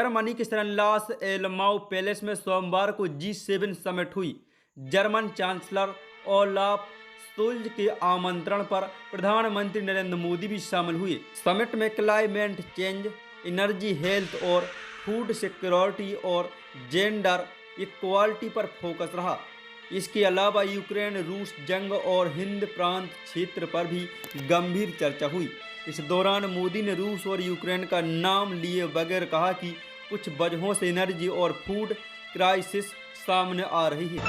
Germany के सनलास एलमाउ palace में सोमवार को G7 समिट हुई। जर्मन चांसलर ओलाफ शोल्ज के आमंत्रण पर प्रधानमंत्री नरेंद्र मोदी भी शामिल हुए। समिट में क्लाइमेट चेंज, एनर्जी, हेल्थ और फूड सिक्योरिटी और जेंडर इक्वालिटी पर फोकस रहा। इसके अलावा यूक्रेन रूस जंग और हिंद प्रांत क्षेत्र पर भी गंभीर चर्चा हुई। इस दौरान मोदी ने रूस और यूक्रेन का नाम लिए बगैर कहा कि कुछ वजहों से एनर्जी और फूड क्राइसिस सामने आ रही है।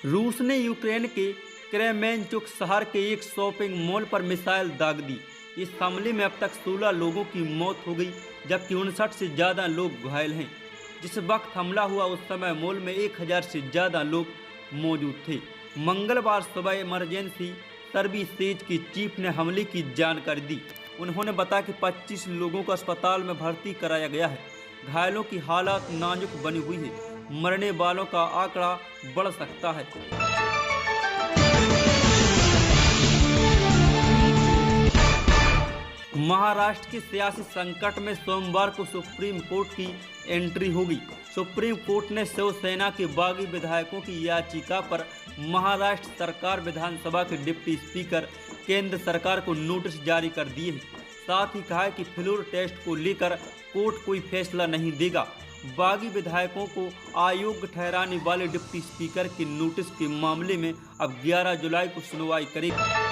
रूस ने यूक्रेन के क्रेमेंचुक शहर के एक शॉपिंग मॉल पर मिसाइल दाग दी। इस हमले में अब तक 16 लोगों की मौत हो गई, जबकि 59 से ज़्यादा लोग घायल हैं। जिस वक्त हमला हुआ उस समय मॉल में 1000 से ज़्यादा लोग मौजूद थे। मंगलवार सुबह इमरजेंसी सर्विसेज की चीफ ने हमले की जानकारी दी। उन्होंने बताया कि 25 लोगों को अस्पताल में भर्ती कराया गया है। घायलों की हालत नाजुक बनी हुई है। मरने वालों का आंकड़ा बढ़ सकता है। महाराष्ट्र के सियासी संकट में सोमवार को सुप्रीम कोर्ट की एंट्री होगी। सुप्रीम कोर्ट ने शिवसेना के बागी विधायकों की याचिका पर महाराष्ट्र सरकार, विधानसभा के डिप्टी स्पीकर, केंद्र सरकार को नोटिस जारी कर दिए हैं। साथ ही कहा है कि फ्लोर टेस्ट को लेकर कोर्ट कोई फैसला नहीं देगा। बागी विधायकों को अयोग्य ठहराने वाले डिप्टी स्पीकर के नोटिस के मामले में अब 11 जुलाई को सुनवाई करेगी।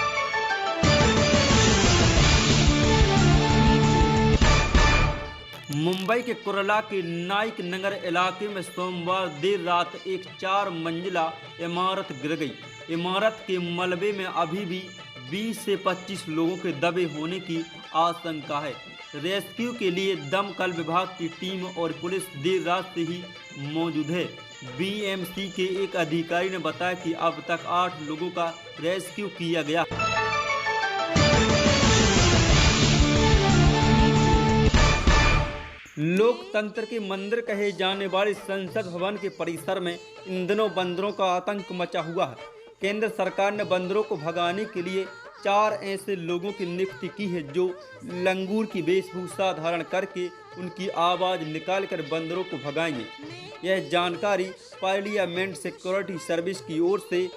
मुंबई के कुर्ला के नाइक नगर इलाके में सोमवार देर रात एक 4 मंजिला इमारत गिर गई। इमारत के मलबे में अभी भी 20 से 25 लोगों के दबे होने की आशंका है। रेस्क्यू के लिए दमकल विभाग की टीम और पुलिस देर रात से ही मौजूद है। बीएमसी के एक अधिकारी ने बताया कि अब तक 8 लोगों का रेस्क्यू किया गया। लोकतंत्र के मंदिर कहे जाने वाले संसद भवन के परिसर में इन दिनों बंदरों का आतंक मचा हुआ है। केंद्र सरकार ने बंदरों को भगाने के लिए 4 ऐसे लोगों की नियुक्ति की है जो लंगूर की वेशभूषा धारण करके उनकी आवाज़ निकालकर बंदरों को भगाएंगे। यह जानकारी पार्लियामेंट सिक्योरिटी सर्विस की ओर से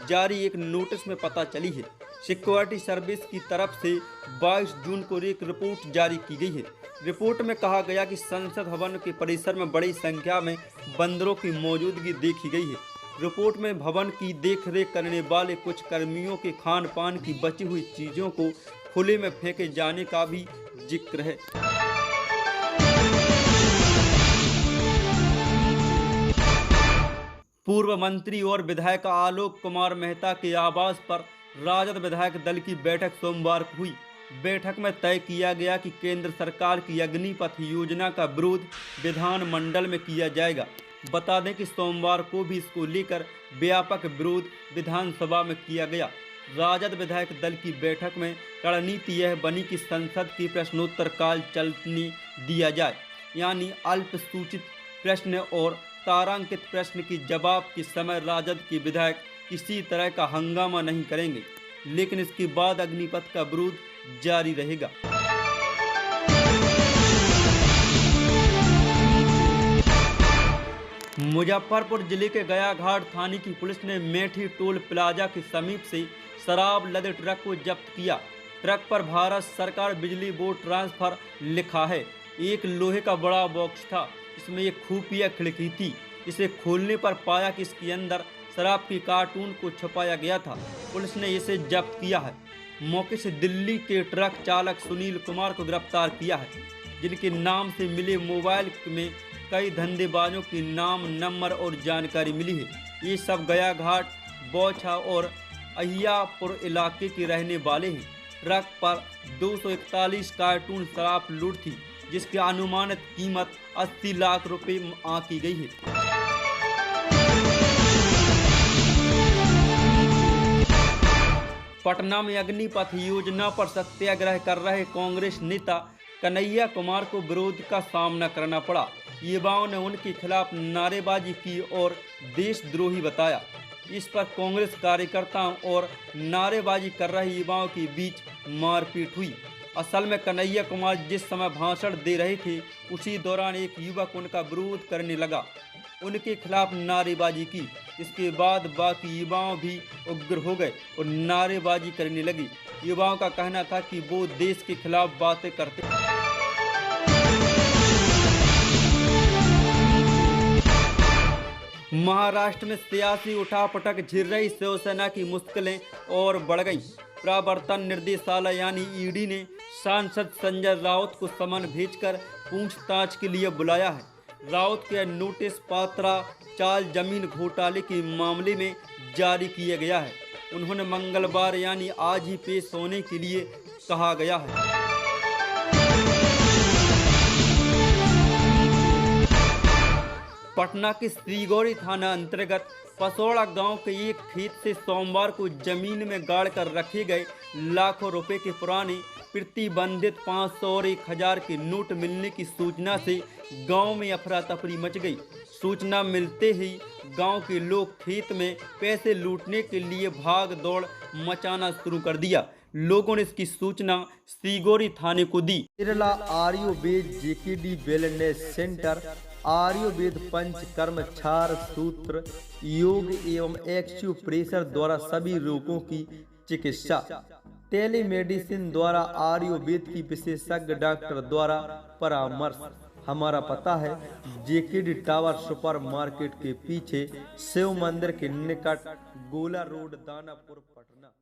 जारी एक नोटिस में पता चली है। सिक्योरिटी सर्विस की तरफ से 22 जून को एक रिपोर्ट जारी की गई है। रिपोर्ट में कहा गया कि संसद भवन के परिसर में बड़ी संख्या में बंदरों की मौजूदगी देखी गई है। रिपोर्ट में भवन की देखरेख करने वाले कुछ कर्मियों के खान पान की बची हुई चीज़ों को खुले में फेंके जाने का भी जिक्र है। पूर्व मंत्री और विधायक आलोक कुमार मेहता के आवास पर राजद विधायक दल की बैठक सोमवार को हुई। बैठक में तय किया गया कि केंद्र सरकार की अग्निपथ योजना का विरोध विधानमंडल में किया जाएगा। बता दें कि सोमवार को भी इसको लेकर व्यापक विरोध विधानसभा में किया गया। राजद विधायक दल की बैठक में रणनीति यह बनी कि संसद की प्रश्नोत्तर काल चलने दिया जाए, यानी अल्पसूचित प्रश्न और तारांकित प्रश्न के जवाब के समय राजद के विधायक किसी तरह का हंगामा नहीं करेंगे, लेकिन इसके बाद अग्निपथ का विरोध जारी रहेगा। मुजफ्फरपुर जिले के गयाघाट थाने की पुलिस ने मेठी टोल प्लाजा के समीप से शराब लदे ट्रक को जब्त किया। ट्रक पर भारत सरकार बिजली बोर्ड ट्रांसफर लिखा है। एक लोहे का बड़ा बॉक्स था, इसमें एक खुफिया खिड़की थी। इसे खोलने पर पाया कि इसके अंदर शराब की कार्टून को छुपाया गया था। पुलिस ने इसे जब्त किया है। मौके से दिल्ली के ट्रक चालक सुनील कुमार को गिरफ्तार किया है, जिनके नाम से मिले मोबाइल में कई धंधेबाजों के नाम, नंबर और जानकारी मिली है। ये सब गयाघाट, बौछा और अहियापुर इलाके के रहने वाले हैं। ट्रक पर 241 कार्टून शराब लूट थी, जिसकी अनुमानित कीमत 80 लाख रुपए आंकी गई है। पटना में अग्निपथ योजना पर सत्याग्रह कर रहे कांग्रेस नेता कन्हैया कुमार को विरोध का सामना करना पड़ा। युवाओं ने उनके खिलाफ नारेबाजी की और देशद्रोही बताया। इस पर कांग्रेस कार्यकर्ताओं और नारेबाजी कर रहे युवाओं के बीच मारपीट हुई। असल में कन्हैया कुमार जिस समय भाषण दे रहे थे, उसी दौरान एक युवक उनका विरोध करने लगा, उनके खिलाफ नारेबाजी की। इसके बाद बाकी युवाओं भी उग्र हो गए और नारेबाजी करने लगे। युवाओं का कहना था कि वो देश के खिलाफ बातें करते। महाराष्ट्र में सियासी उठापटक झेल रही शिवसेना की मुश्किलें और बढ़ गई। प्रवर्तन निर्देशालय यानी ईडी ने सांसद संजय राउत को समन भेजकर पूछताछ के लिए बुलाया है। राउत के नोटिस पात्रा चाल जमीन घोटाले के मामले में जारी किया गया है। उन्होंने मंगलवार यानी आज ही पेश होने के लिए कहा गया है। पटना के श्रीगौरी थाना अंतर्गत पसौड़ा गांव के एक खेत से सोमवार को जमीन में गाड़ कर रखे गए लाखों रुपए के पुराने प्रतिबंधित 500 और 1000 के नोट मिलने की सूचना से गांव में अफरा तफरी मच गई। सूचना मिलते ही गांव के लोग खेत में पैसे लूटने के लिए भाग दौड़ मचाना शुरू कर दिया। लोगों ने इसकी सूचना श्रीगौरी थाने को दी। Kerala Ayurveda JKD wellness centre Ayurveda panchakarma क्षार सूत्र योग एवं एक्यूप्रेशर द्वारा सभी रोगों की चिकित्सा। टेलीमेडिसिन द्वारा आयुर्वेद की विशेषज्ञ डॉक्टर द्वारा परामर्श। हमारा पता है जेकेडी टावर सुपर मार्केट के पीछे शिव मंदिर के निकट गोला रोड दानापुर पटना।